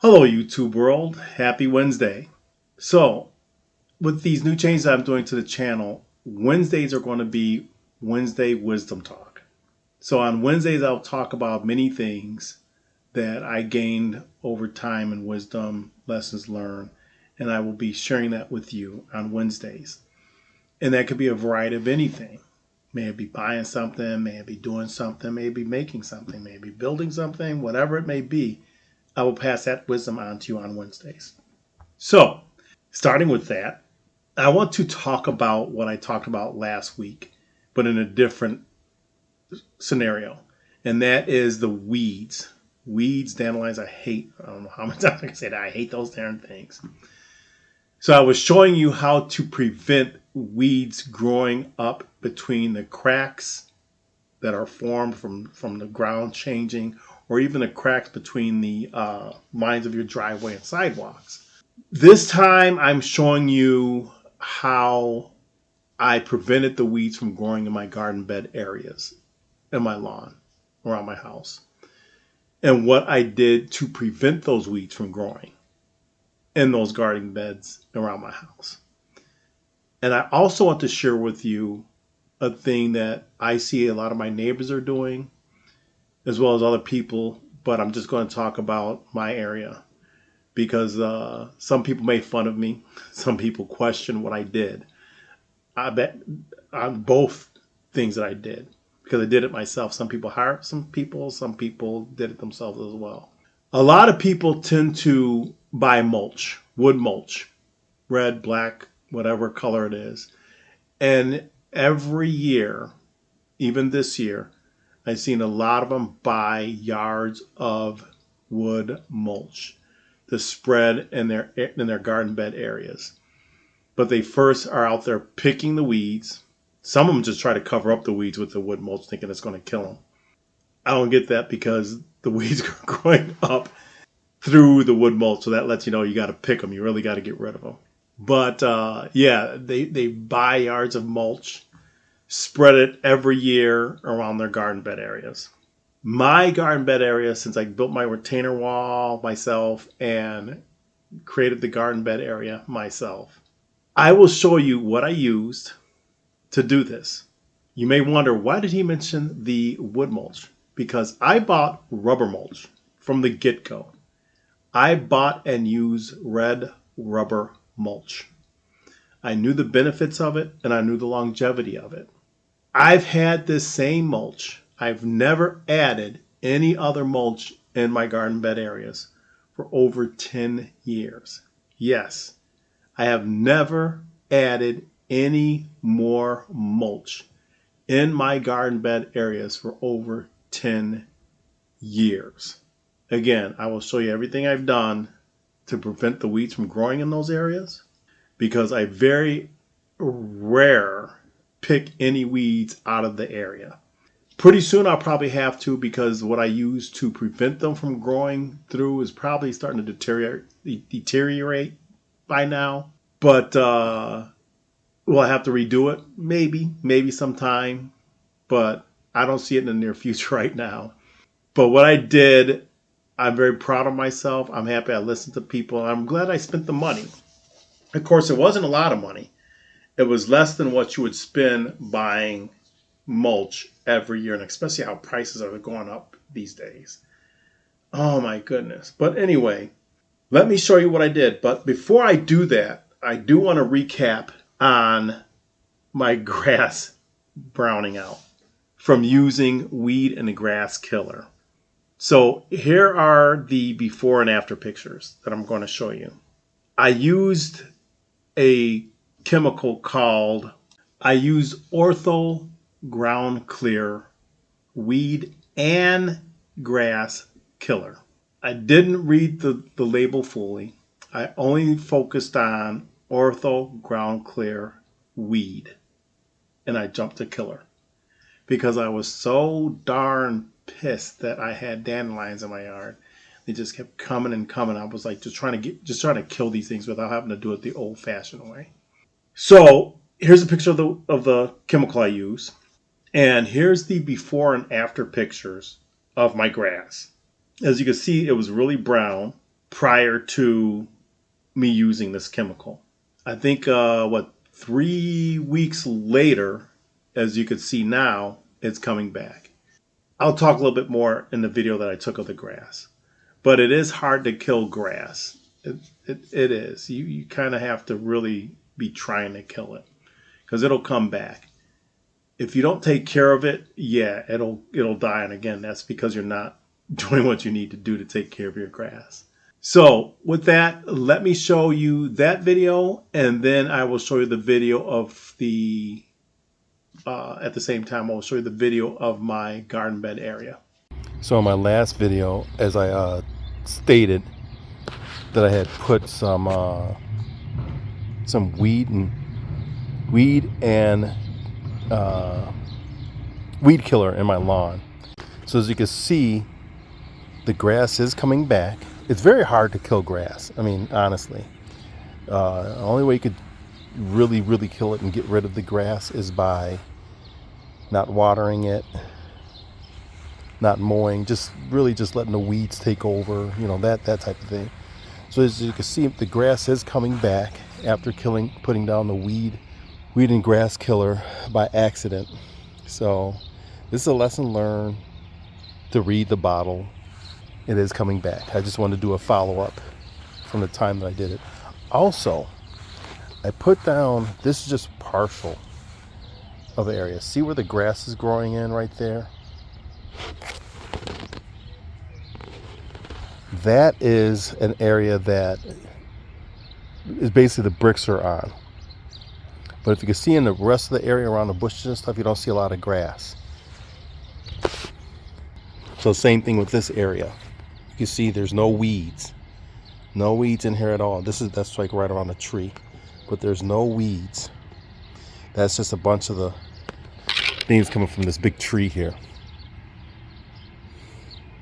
Hello, YouTube world. Happy Wednesday. So, with these new changes I'm doing to the channel, Wednesdays are going to be Wednesday Wisdom Talk. So, on Wednesdays, I'll talk about many things that I gained over time in wisdom, lessons learned, and I will be sharing that with you on Wednesdays. And that could be a variety of anything. May it be buying something, may it be doing something, may it be making something, may it be building something, whatever it may be. I will pass that wisdom on to you on Wednesdays. So, starting with that, I want to talk about what I talked about last week, but in a different scenario. And that is the weeds. Weeds, dandelions, I hate. I don't know how many times I can say that. I hate those darn things. So I was showing you how to prevent weeds growing up between the cracks that are formed from the ground changing, or even the cracks between the lines of your driveway and sidewalks. This time I'm showing you how I prevented the weeds from growing in my garden bed areas, in my lawn, around my house, and what I did to prevent those weeds from growing in those garden beds around my house. And I also want to share with you a thing that I see a lot of my neighbors are doing, as well as other people, but I'm just going to talk about my area because some people made fun of me. Some people question what I did. I bet on both things that I did because I did it myself. Some people hired some people did it themselves as well. A lot of people tend to buy mulch, wood mulch, red, black, whatever color it is. And every year, even this year, I've seen a lot of them buy yards of wood mulch to spread in their garden bed areas. But they first are out there picking the weeds. Some of them just try to cover up the weeds with the wood mulch, thinking it's going to kill them. I don't get that because the weeds are growing up through the wood mulch, so that lets you know you got to pick them. You really got to get rid of them. But yeah, they buy yards of mulch, spread it every year around their garden bed areas. My garden bed area, since I built my retainer wall myself and created the garden bed area myself, I will show you what I used to do this. You may wonder, why did he mention the wood mulch? Because I bought rubber mulch from the get-go. I bought and used red rubber mulch. I knew the benefits of it and I knew the longevity of it. I've had this same mulch. I've never added any other mulch in my garden bed areas for over 10 years. Yes, I have never added any more mulch in my garden bed areas for over 10 years. Again, I will show you everything I've done to prevent the weeds from growing in those areas because I very rare pick any weeds out of the area. Pretty soon I'll probably have to because what I use to prevent them from growing through is probably starting to deteriorate by now. But will I have to redo it? Maybe sometime. But I don't see it in the near future right now. But what I did, I'm very proud of myself. I'm happy I listened to people. I'm glad I spent the money. Of course, it wasn't a lot of money. It was less than what you would spend buying mulch every year, and especially how prices are going up these days. Oh my goodness. But anyway, let me show you what I did. But before I do that, I do want to recap on my grass browning out from using weed and the grass killer. So here are the before and after pictures that I'm going to show you. I used a chemical called, I used Ortho Ground Clear weed and grass killer. I didn't read the label fully. I only focused on Ortho Ground Clear weed, and I jumped to killer because I was so darn pissed that I had dandelions in my yard. They just kept coming and coming. I was like just trying to kill these things without having to do it the old-fashioned way. So here's a picture of the chemical I use, and here's the before and after pictures of my grass. As you can see, it was really brown. prior to me using this chemical. I think 3 weeks later, as you can see now, it's coming back. I'll talk a little bit more in the video that I took of the grass, but it is hard to kill grass. It is. You kind of have to really be trying to kill it because it'll come back. If you don't take care of it, yeah, it'll die. And again, that's because you're not doing what you need to do to take care of your grass. So with that, let me show you that video, and then I will show you the video of the, at the same time, I'll show you the video of my garden bed area. So in my last video, as I stated, that I had put some weed and weed killer in my lawn. So as you can see, the grass is coming back. It's very hard to kill grass. I mean, honestly, the only way you could really kill it and get rid of the grass is by not watering it, not mowing, just letting the weeds take over, that type of thing. So as you can see, the grass is coming back after putting down the weed and grass killer by accident. So this is a lesson learned to read the bottle. It is coming back. I just wanted to do a follow-up from the time that I did it. Also, I put down, this is just partial of the area. See where the grass is growing in right there? That is an area that is basically the bricks are on. But if you can see in the rest of the area around the bushes and stuff, you don't see a lot of grass. So same thing with this area. You can see there's no weeds. No weeds in here at all. That's like right around the tree. But there's no weeds. That's just a bunch of the things coming from this big tree here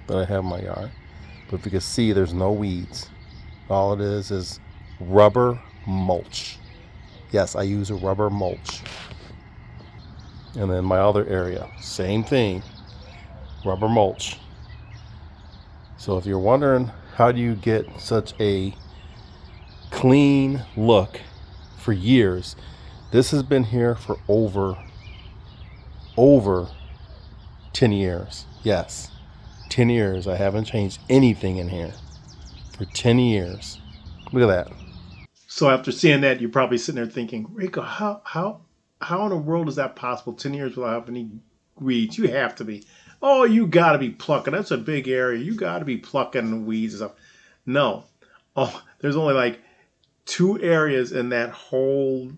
that I have in my yard. But if you can see, there's no weeds. All it is rubber mulch. Yes, I use a rubber mulch. And then my other area, same thing, rubber mulch. So if you're wondering how do you get such a clean look for years, this has been here for over 10 years. Yes, 10 years. I haven't changed anything in here for 10 years. Look at that. So after seeing that, you're probably sitting there thinking, Rico, how in the world is that possible? 10 years without having any weeds? You have to be. Oh, you got to be plucking. That's a big area. You got to be plucking weeds and stuff. No. Oh, there's only like 2 areas in that whole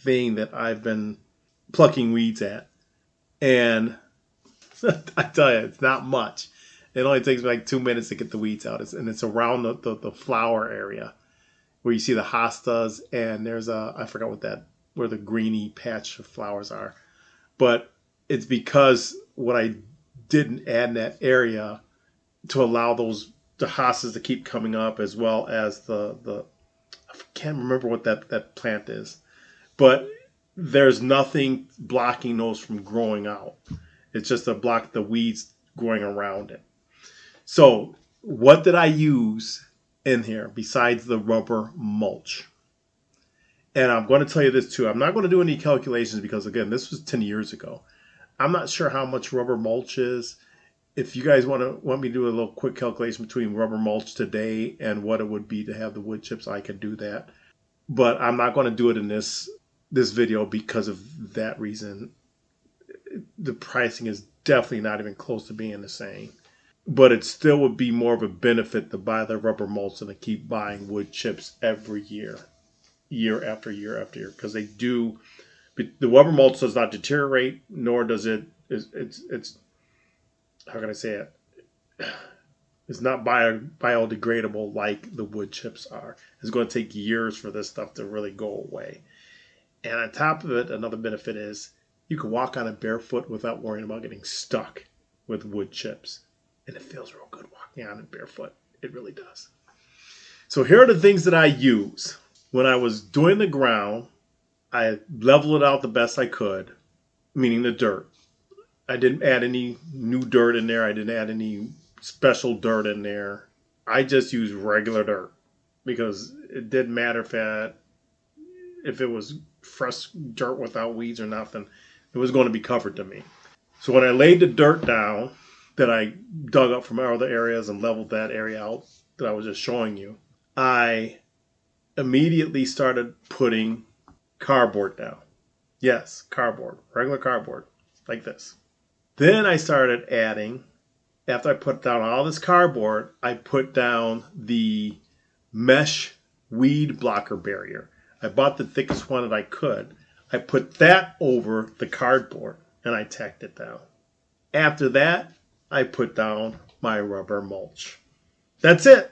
thing that I've been plucking weeds at. And I tell you, it's not much. It only takes me like 2 minutes to get the weeds out. And it's around the flower area where you see the hostas, and there's I forgot where the greeny patch of flowers are. But it's because what I didn't add in that area to allow the hostas to keep coming up, as well as the I can't remember what that plant is, but there's nothing blocking those from growing out. It's just to block the weeds growing around it. So what did I use in here besides the rubber mulch? And I'm going to tell you this too. I'm not going to do any calculations because, again, this was 10 years ago. I'm not sure how much rubber mulch is. If you guys want me to do a little quick calculation between rubber mulch today and what it would be to have the wood chips, I can do that. But I'm not going to do it in this video because of that reason. The pricing is definitely not even close to being the same. But it still would be more of a benefit to buy the rubber mulch than to keep buying wood chips every year after year after year, because they do. The rubber mulch does not deteriorate, nor does it's how can I say it? It's not biodegradable like the wood chips are. It's going to take years for this stuff to really go away. And on top of it, another benefit is you can walk on it barefoot without worrying about getting stuck with wood chips. And it feels real good walking on it barefoot. It really does. So here are the things that I use. When I was doing the ground, I leveled it out the best I could, meaning the dirt. I didn't add any new dirt in there. I didn't add any special dirt in there. I just used regular dirt because it didn't matter if it was fresh dirt without weeds or nothing. It was going to be covered to me. So when I laid the dirt down that I dug up from other areas and leveled that area out that I was just showing you, I immediately started putting cardboard down. Yes, cardboard, regular cardboard, like this. Then I started adding, after I put down all this cardboard, I put down the mesh weed blocker barrier. I bought the thickest one that I could. I put that over the cardboard and I tacked it down. After that, I put down my rubber mulch. That's it.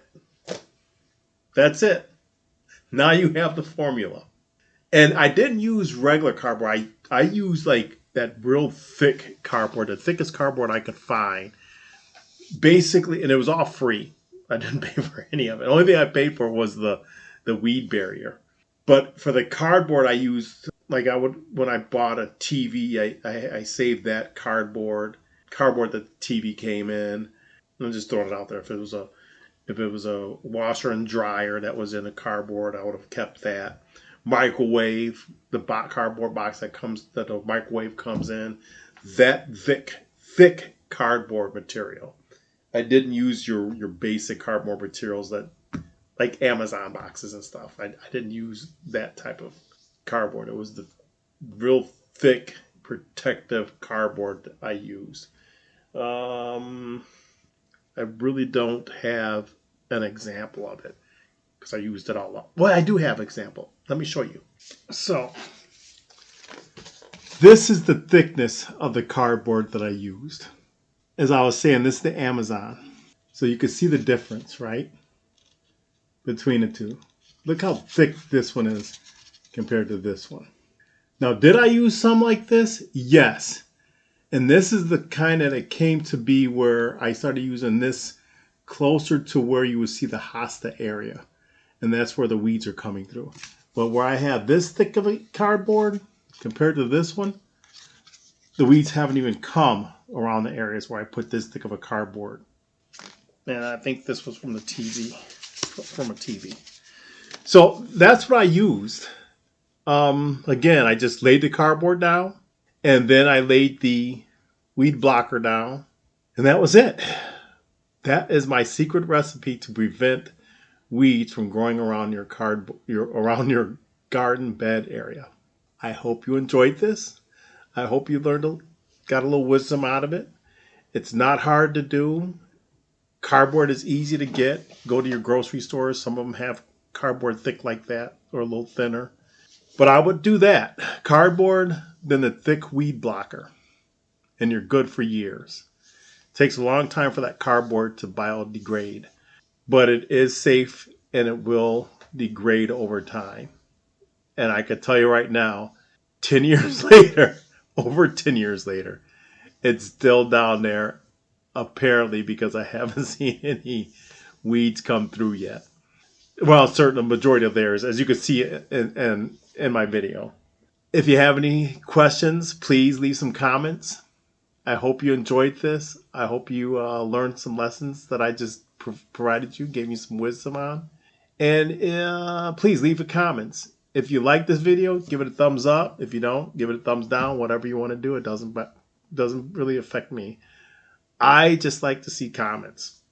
That's it. Now you have the formula. And I didn't use regular cardboard. I used like that real thick cardboard, the thickest cardboard I could find. Basically, and it was all free. I didn't pay for any of it. The only thing I paid for was the weed barrier. But for the cardboard, I used, like I would, when I bought a TV, I saved that cardboard that the TV came in. I'm just throwing it out there. If it was a washer and dryer that was in a cardboard, I would have kept that. Microwave, the cardboard box that the microwave comes in, that thick cardboard material. I didn't use your basic cardboard materials that, like Amazon boxes and stuff. I didn't use that type of cardboard. It was the real thick protective cardboard that I used. I really don't have an example of it because I used it all up. Well, I do have an example. Let me show you. So, this is the thickness of the cardboard that I used. As I was saying, this is the Amazon. So you can see the difference, right? Between the two. Look how thick this one is compared to this one. Now, did I use some like this? Yes. And this is the kind that it came to be where I started using this closer to where you would see the hosta area. And that's where the weeds are coming through. But where I have this thick of a cardboard compared to this one, the weeds haven't even come around the areas where I put this thick of a cardboard. And I think this was from a TV. So that's what I used. Again, I just laid the cardboard down, and then I laid the weed blocker down, and that was it. That is my secret recipe to prevent weeds from growing around around your garden bed area. I hope you enjoyed this. I hope you got a little wisdom out of it. It's not hard to do. Cardboard is easy to get. Go to your grocery stores. Some of them have cardboard thick like that or a little thinner. But I would do that. Cardboard, then the thick weed blocker. And you're good for years. It takes a long time for that cardboard to biodegrade. But it is safe and it will degrade over time. And I could tell you right now, 10 years later, over 10 years later, it's still down there, apparently, because I haven't seen any weeds come through yet. Well, certainly the majority of theirs, as you can see in my video. If you have any questions, please leave some comments. I hope you enjoyed this. I hope you learned some lessons that I just provided you, gave you some wisdom on. And please leave the comments. If you like this video, give it a thumbs up. If you don't, give it a thumbs down. Whatever you want to do, it doesn't really affect me. I just like to see comments.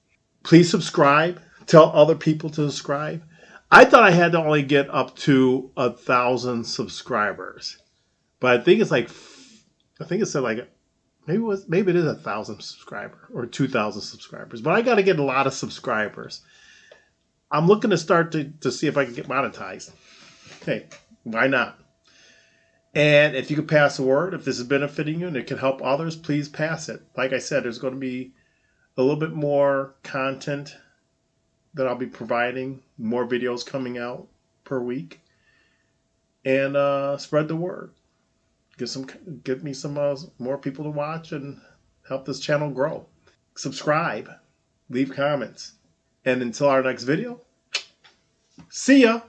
Please subscribe. Tell other people to subscribe. I thought I had to only get up to 1,000 subscribers, but I think it's like maybe it is 1,000 subscribers or 2,000 subscribers. But I got to get a lot of subscribers. I'm looking to start to see if I can get monetized. Hey, why not? And if you could pass the word, if this is benefiting you and it can help others, please pass it. Like I said, there's going to be a little bit more content that I'll be providing, more videos coming out per week. And spread the word. Get me some more people to watch and help this channel grow. Subscribe. Leave comments. And until our next video, see ya!